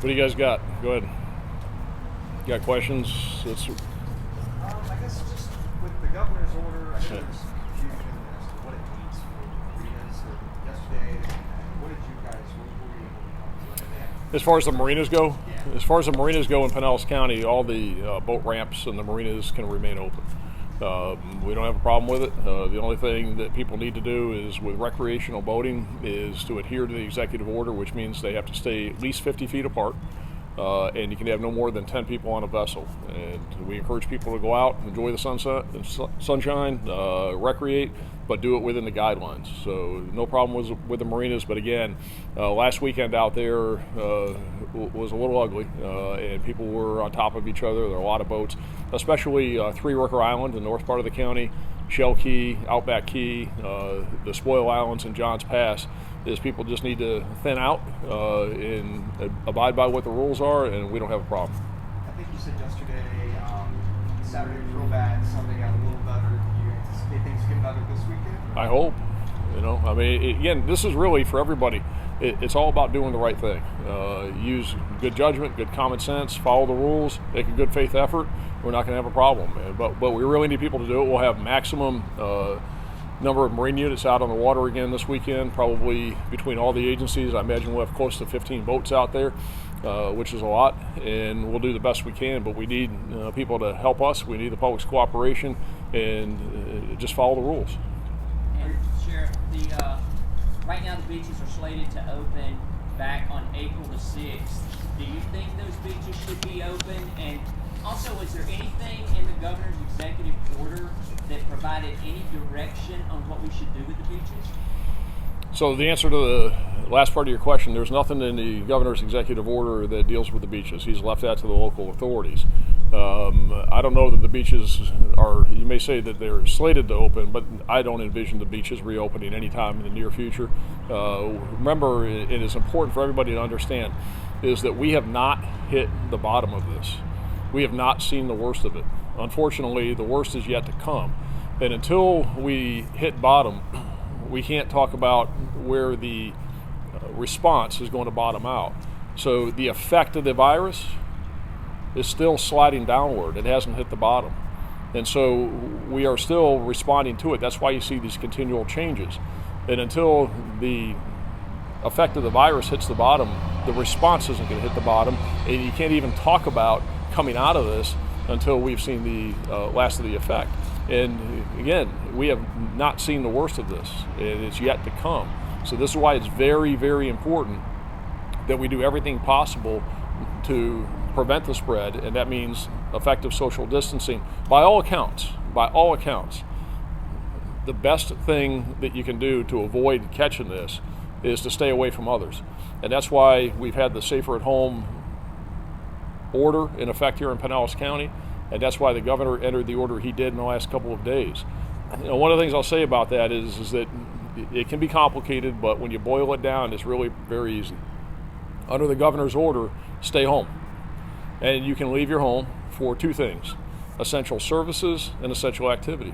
What do you guys got? Go ahead. You got questions? I guess just with the governor's order, I think there's confusion as to what it means for marinas. Yesterday, what were you able to come to? As far as the marinas go? Yeah. As far as the marinas go in Pinellas County, all the boat ramps and the marinas can remain open. We don't have a problem with it. The only thing that people need to do is with recreational boating is to adhere to the executive order, which means they have to stay at least 50 feet apart. And you can have no more than 10 people on a vessel. And we encourage people to go out, enjoy the sunset and sunshine, recreate, but do it within the guidelines. So no problem with the marinas. But again, last weekend out there was a little ugly, and people were on top of each other. There were a lot of boats, especially Three Ricker Island, the north part of the county, Shell Key, Outback Key, the Spoil Islands, and Johns Pass. Is people just need to thin out and abide by what the rules are, and we don't have a problem. I think you said yesterday, Saturday was real bad, Sunday got a little better. Do you anticipate things get better this weekend? I hope. I mean, again, this is really for everybody. It's all about doing the right thing. Use good judgment, good common sense, follow the rules, make a good faith effort. We're not going to have a problem. But we really need people to do it. We'll have maximum number of marine units out on the water again this weekend, probably between all the agencies. I imagine we'll have close to 15 boats out there, which is a lot, and we'll do the best we can, but we need people to help us. We need the public's cooperation, and just follow the rules. And Sheriff, right now the beaches are slated to open back on April the 6th. Do you think those beaches should be open? And also, is there anything in the governor's executive order that provided any direction on what we should do with the beaches? So the answer to the last part of your question, there's nothing in the governor's executive order that deals with the beaches. He's left that to the local authorities. I don't know that the beaches are, you may say that they're slated to open, but I don't envision the beaches reopening anytime in the near future. Remember, it is important for everybody to understand, is that we have not hit the bottom of this. We have not seen the worst of it. Unfortunately, the worst is yet to come. And until we hit bottom, we can't talk about where the response is going to bottom out. So the effect of the virus is still sliding downward. It hasn't hit the bottom. And so we are still responding to it. That's why you see these continual changes. And until the effect of the virus hits the bottom, the response isn't going to hit the bottom. And you can't even talk about coming out of this until we've seen the last of the effect. And again, we have not seen the worst of this, and it's yet to come. So this is why it's very, very important that we do everything possible to prevent the spread, and that means effective social distancing. By all accounts, the best thing that you can do to avoid catching this is to stay away from others. And that's why we've had the safer at home order in effect here in Pinellas County, and that's why the governor entered the order he did in the last couple of days. One of the things I'll say about that is that it can be complicated, but when you boil it down, it's really very easy. Under the governor's order, stay home. And you can leave your home for two things: essential services and essential activity.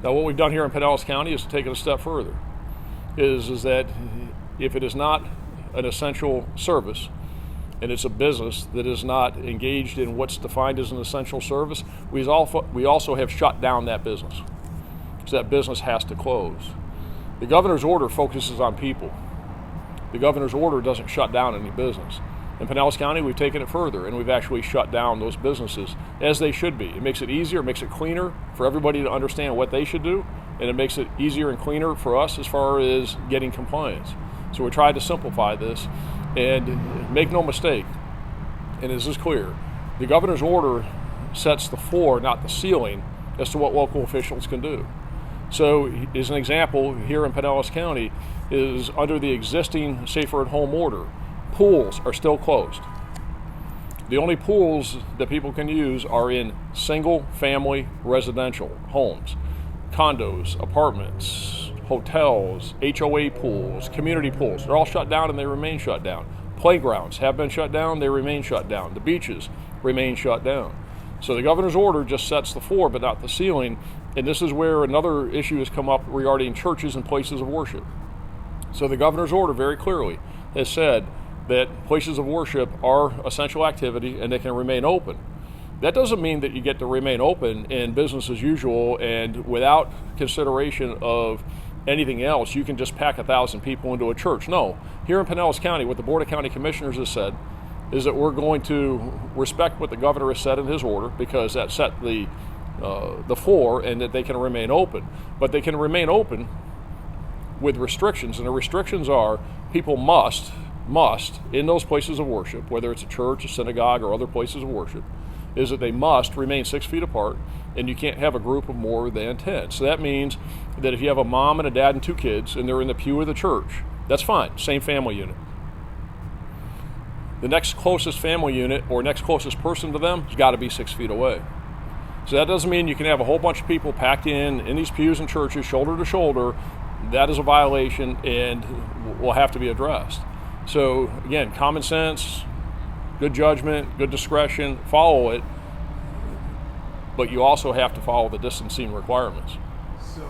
Now, what we've done here in Pinellas County is to take it a step further. Is that if it is not an essential service, and it's a business that is not engaged in what's defined as an essential service, we also have shut down that business. So that business has to close. The governor's order focuses on people. The governor's order doesn't shut down any business. In Pinellas County, we've taken it further, and we've actually shut down those businesses as they should be. It makes it easier, it makes it cleaner for everybody to understand what they should do, and it makes it easier and cleaner for us as far as getting compliance. So we tried to simplify this. And make no mistake, and this is clear, the governor's order sets the floor, not the ceiling, as to what local officials can do. So, as an example, here in Pinellas County, is under the existing safer at home order, pools are still closed. The only pools that people can use are in single-family residential homes, condos, apartments, hotels, HOA pools, community pools. They're all shut down and they remain shut down. Playgrounds have been shut down, they remain shut down. The beaches remain shut down. So the governor's order just sets the floor but not the ceiling, and this is where another issue has come up regarding churches and places of worship. So the governor's order very clearly has said that places of worship are essential activity and they can remain open. That doesn't mean that you get to remain open and business as usual and without consideration of anything else, you can just pack 1,000 people into a church. No. Here in Pinellas County, what the Board of County Commissioners has said is that we're going to respect what the governor has said in his order because that set the floor, and that they can remain open. But they can remain open with restrictions, and the restrictions are people must, in those places of worship, whether it's a church, a synagogue, or other places of worship, is that they must remain 6 feet apart, and you can't have a group of more than 10. So that means that if you have a mom and a dad and 2 kids, and they're in the pew of the church, that's fine, same family unit. The next closest family unit or next closest person to them has got to be 6 feet away. So that doesn't mean you can have a whole bunch of people packed in these pews and churches, shoulder to shoulder. That is a violation and will have to be addressed. So again, common sense, good judgment, good discretion, follow it, but you also have to follow the distancing requirements. So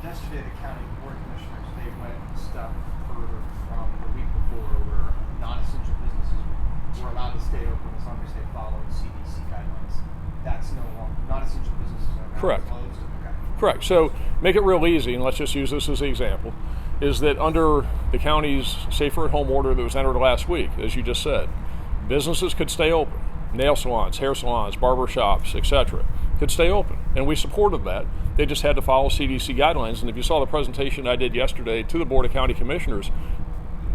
yesterday the county board of commissioners, they went a step further from the week before where non-essential businesses were allowed to stay open as long as they followed CDC guidelines. That's no longer, non-essential businesses are now Correct. closed? Okay. Correct. So make it real easy, and let's just use this as an example, is that under the county's safer at home order that was entered last week, as you just said, businesses could stay open. Nail salons, hair salons, barber shops, etc. could stay open. And we supported that. They just had to follow CDC guidelines. And if you saw the presentation I did yesterday to the Board of County Commissioners,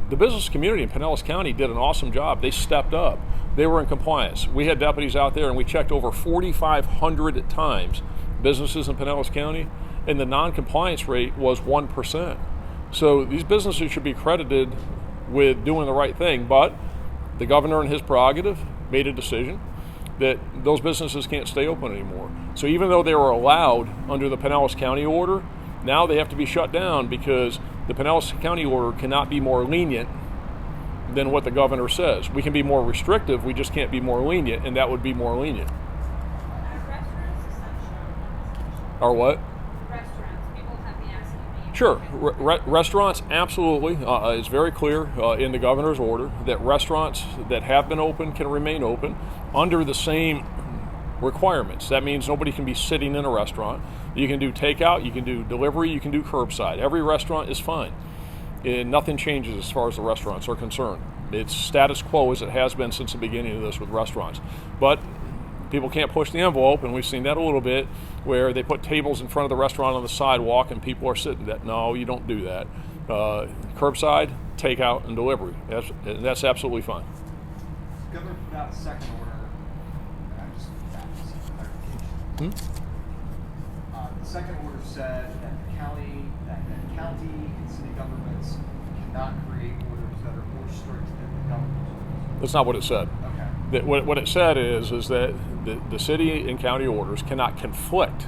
the business community in Pinellas County did an awesome job. They stepped up. They were in compliance. We had deputies out there and we checked over 4,500 times businesses in Pinellas County, and the non-compliance rate was 1%. So these businesses should be credited with doing the right thing, but the governor in his prerogative made a decision that those businesses can't stay open anymore. So even though they were allowed under the Pinellas County order, now they have to be shut down because the Pinellas County order cannot be more lenient than what the governor says. We can be more restrictive, we just can't be more lenient, and that would be more lenient. Restaurants essential. Or what? Restaurants, people have been asking me. Sure, restaurants, absolutely. It's very clear in the governor's order that restaurants that have been open can remain open under the same requirements. That means nobody can be sitting in a restaurant. You can do takeout, you can do delivery, you can do curbside. Every restaurant is fine. And nothing changes as far as the restaurants are concerned. It's status quo as it has been since the beginning of this with restaurants. But people can't push the envelope, and we've seen that a little bit, where they put tables in front of the restaurant on the sidewalk and people are sitting there. No, you don't do that. Curbside, takeout, and delivery. That's absolutely fine. The governor put out a second order, and I just got some clarification. The second order said that the county and city governments cannot create orders that are more strict than the governor's orders. That's not what it said. Okay. What it said is that the city and county orders cannot conflict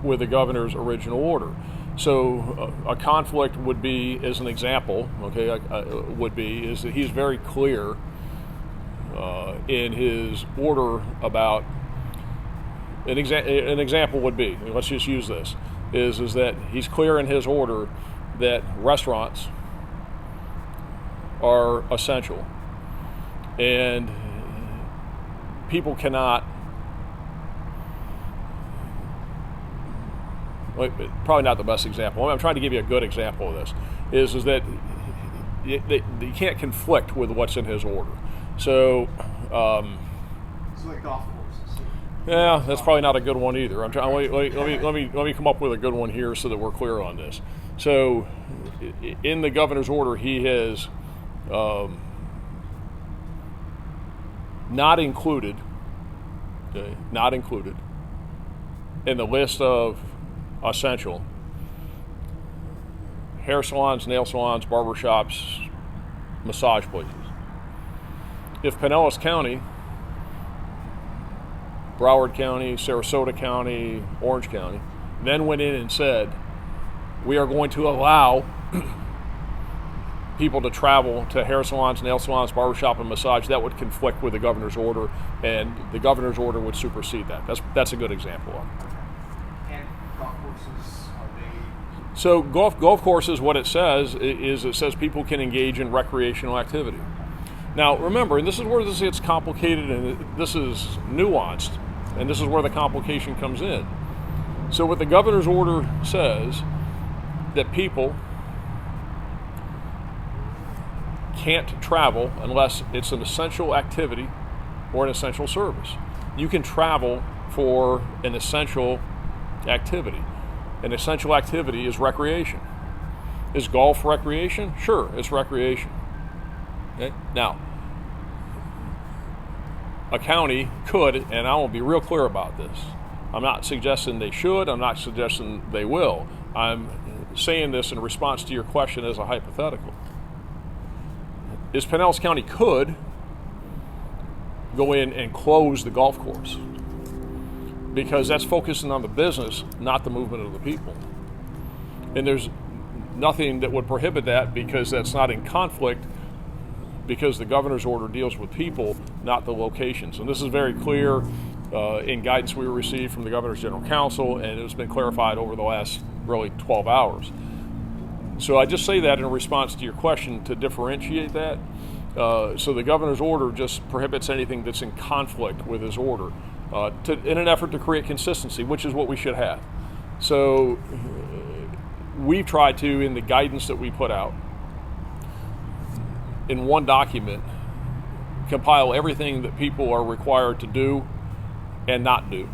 with the governor's original order. So a conflict would be, as an example, is that he's very clear in his order about, an example would be, let's just use this, is that he's clear in his order that restaurants are essential. And people cannot, probably not the best example. I'm trying to give you a good example of this, is that you can't conflict with what's in his order. So, So like golf courses. yeah, that's probably not a good one either. I'm trying. Let me come up with a good one here so that we're clear on this. So, in the governor's order, he has not included in the list of essential hair salons, nail salons, barber shops, massage places. If Pinellas County, Broward County, Sarasota County, Orange County then went in and said, we are going to allow people to travel to hair salons, nail salons, barbershop, and massage, that would conflict with the governor's order, and the governor's order would supersede that. That's a good example of it. And golf courses, are they? So golf courses, what it says is it says people can engage in recreational activity. Now remember, and this is where this gets complicated and this is nuanced, and this is where the complication comes in. So what the governor's order says that people can't travel unless it's an essential activity or an essential service. You can travel for an essential activity. An essential activity is recreation. Is golf recreation? Sure, it's recreation. Okay? Now, a county could, and I will be real clear about this, I'm not suggesting they should, I'm not suggesting they will. I'm saying this in response to your question as a hypothetical. Is Pinellas County could go in and close the golf course, because that's focusing on the business, not the movement of the people. And there's nothing that would prohibit that, because that's not in conflict, because the governor's order deals with people, not the locations. And this is very clear in guidance we received from the governor's general counsel, and it's been clarified over the last really 12 hours. So I just say that in response to your question to differentiate that. So the governor's order just prohibits anything that's in conflict with his order in an effort to create consistency, which is what we should have. So we've tried to, in the guidance that we put out, in one document, compile everything that people are required to do and not do.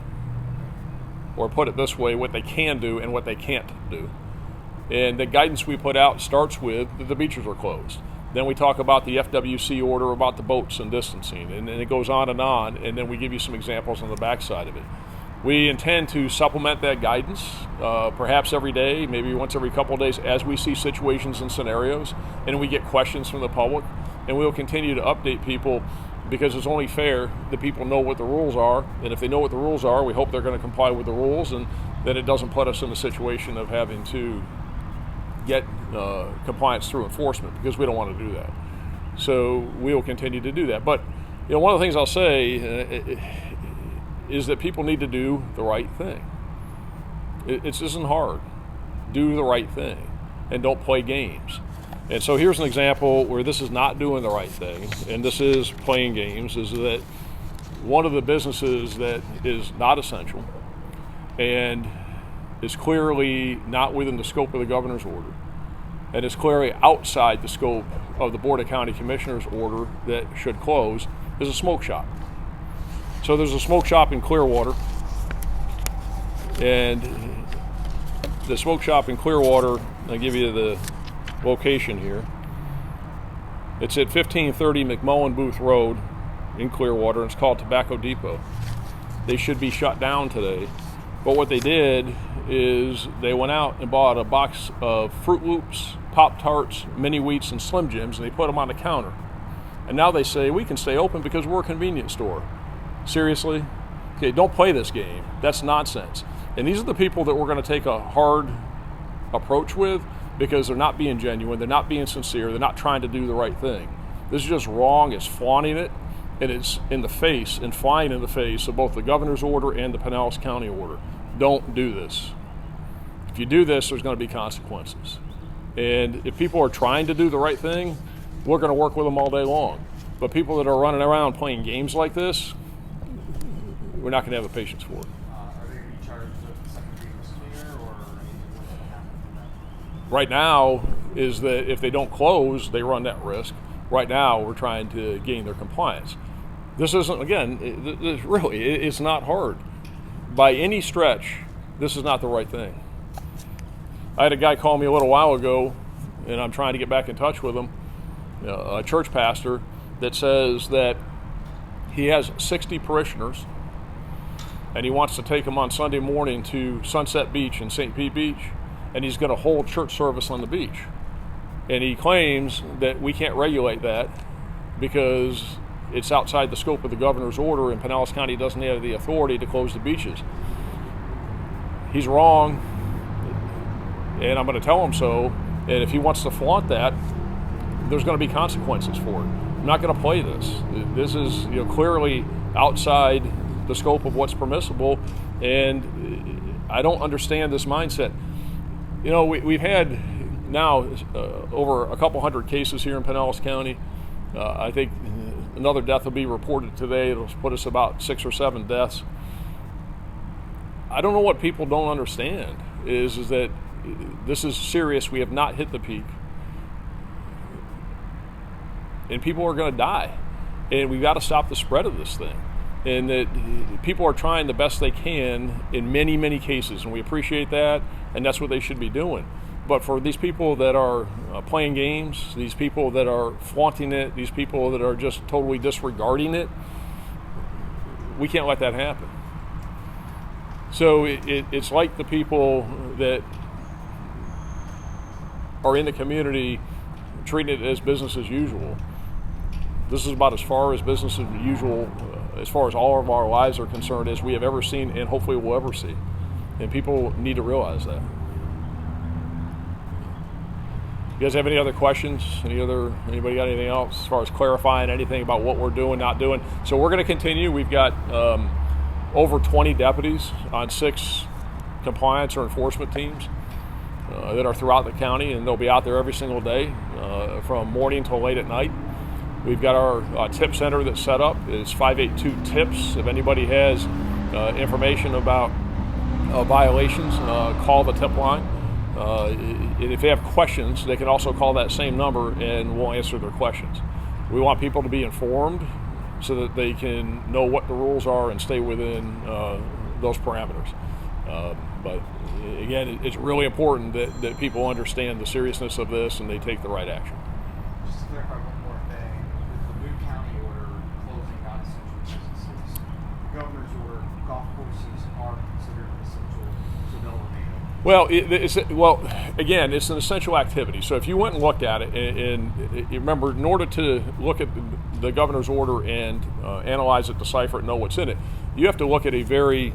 Or put it this way, what they can do and what they can't do. And the guidance we put out starts with that the beaches are closed. Then we talk about the FWC order about the boats and distancing, and then it goes on, and then we give you some examples on the backside of it. We intend to supplement that guidance, perhaps every day, maybe once every couple of days, as we see situations and scenarios, and we get questions from the public, and we'll continue to update people, because it's only fair that people know what the rules are, and if they know what the rules are, we hope they're going to comply with the rules, and then it doesn't put us in a situation of having to get compliance through enforcement, because we don't want to do that. So we will continue to do that. But one of the things I'll say is that people need to do the right thing. It isn't hard. Do the right thing and don't play games. And so here's an example where this is not doing the right thing, and this is playing games, is that one of the businesses that is not essential and is clearly not within the scope of the governor's order, and is clearly outside the scope of the Board of County Commissioners' order that should close, is a smoke shop. So there's a smoke shop in Clearwater, and the smoke shop in Clearwater, I'll give you the location here. It's at 1530 McMullen Booth Road in Clearwater, and it's called Tobacco Depot. They should be shut down today. But what they did is they went out and bought a box of Fruit Loops, Pop-Tarts, Mini Wheats, and Slim Jims, and they put them on the counter. And now they say, we can stay open because we're a convenience store. Seriously? Okay, don't play this game. That's nonsense. And these are the people that we're going to take a hard approach with, because they're not being genuine, they're not being sincere, they're not trying to do the right thing. This is just wrong, it's flaunting it, and it's in the face and flying in the face of both the governor's order and the Pinellas County order. Don't do this. If you do this, there's going to be consequences. And if people are trying to do the right thing, we're going to work with them all day long. But people that are running around playing games like this, we're not going to have the patience for it. Are they going to be charged with second-degree misdemeanor or anything like that happen from that? Right now is that if they don't close, they run that risk. Right now, we're trying to gain their compliance. This isn't, again, it's not hard. By any stretch, this is not the right thing. I had a guy call me a little while ago, and I'm trying to get back in touch with him, a church pastor, that says that he has 60 parishioners, and he wants to take them on Sunday morning to Sunset Beach in St. Pete Beach, and he's going to hold church service on the beach. And he claims that we can't regulate that because it's outside the scope of the governor's order, and Pinellas County doesn't have the authority to close the beaches. He's wrong, and I'm going to tell him so. And if he wants to flaunt that, there's going to be consequences for it. I'm not going to play this. This is clearly outside the scope of what's permissible, and I don't understand this mindset. You know, we've had now over a couple hundred cases here in Pinellas County. I think another death will be reported today. It'll put us about 6 or 7 deaths. I don't know what people don't understand is that this is serious. We have not hit the peak. And people are going to die. And we've got to stop the spread of this thing. And that people are trying the best they can in many, many cases. And we appreciate that. And that's what they should be doing. But for these people that are playing games, these people that are flaunting it, these people that are just totally disregarding it, we can't let that happen. So it's like the people that are in the community treating it as business as usual. This is about as far as business as usual, as far as all of our lives are concerned, as we have ever seen and hopefully will ever see. And people need to realize that. You guys have any other questions? Anybody got anything else as far as clarifying anything about what we're doing, not doing? So we're going to continue. We've got over 20 deputies on 6 compliance or enforcement teams that are throughout the county, and they'll be out there every single day from morning till late at night. We've got our tip center that's set up. It's 582-TIPS. If anybody has information about violations, call the tip line. And if they have questions, they can also call that same number and we'll answer their questions. We want people to be informed so that they can know what the rules are and stay within those parameters. But again, it's really important that people understand the seriousness of this and they take the right action. Just to clarify one more thing, with the Boone County order closing non-essential businesses, the governor's order, golf courses are considered essential, so they'll remain open. Again, it's an essential activity. So if you went and looked at it, and remember, in order to look at the governor's order and analyze it, decipher it, know what's in it, you have to look at a very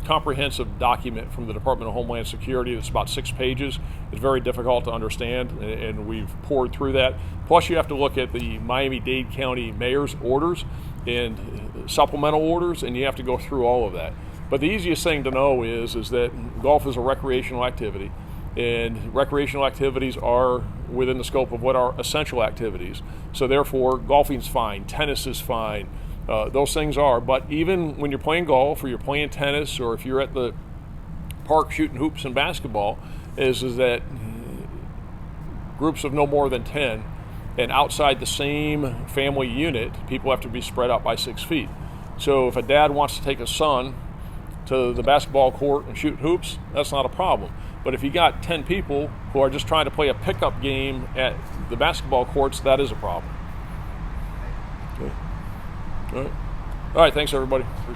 comprehensive document from the Department of Homeland Security. It's about 6 pages. It's very difficult to understand, and we've poured through that. Plus, you have to look at the Miami-Dade County mayor's orders and supplemental orders, and you have to go through all of that. But the easiest thing to know is that golf is a recreational activity, and recreational activities are within the scope of what are essential activities. So therefore, golfing's fine, tennis is fine, those things are. But even when you're playing golf or you're playing tennis or if you're at the park shooting hoops and basketball, is that groups of no more than 10 and outside the same family unit, people have to be spread out by 6 feet. So if a dad wants to take his son to the basketball court and shoot hoops, that's not a problem. But if you got 10 people who are just trying to play a pickup game at the basketball courts, that is a problem. Okay. All right, thanks everybody. Appreciate it.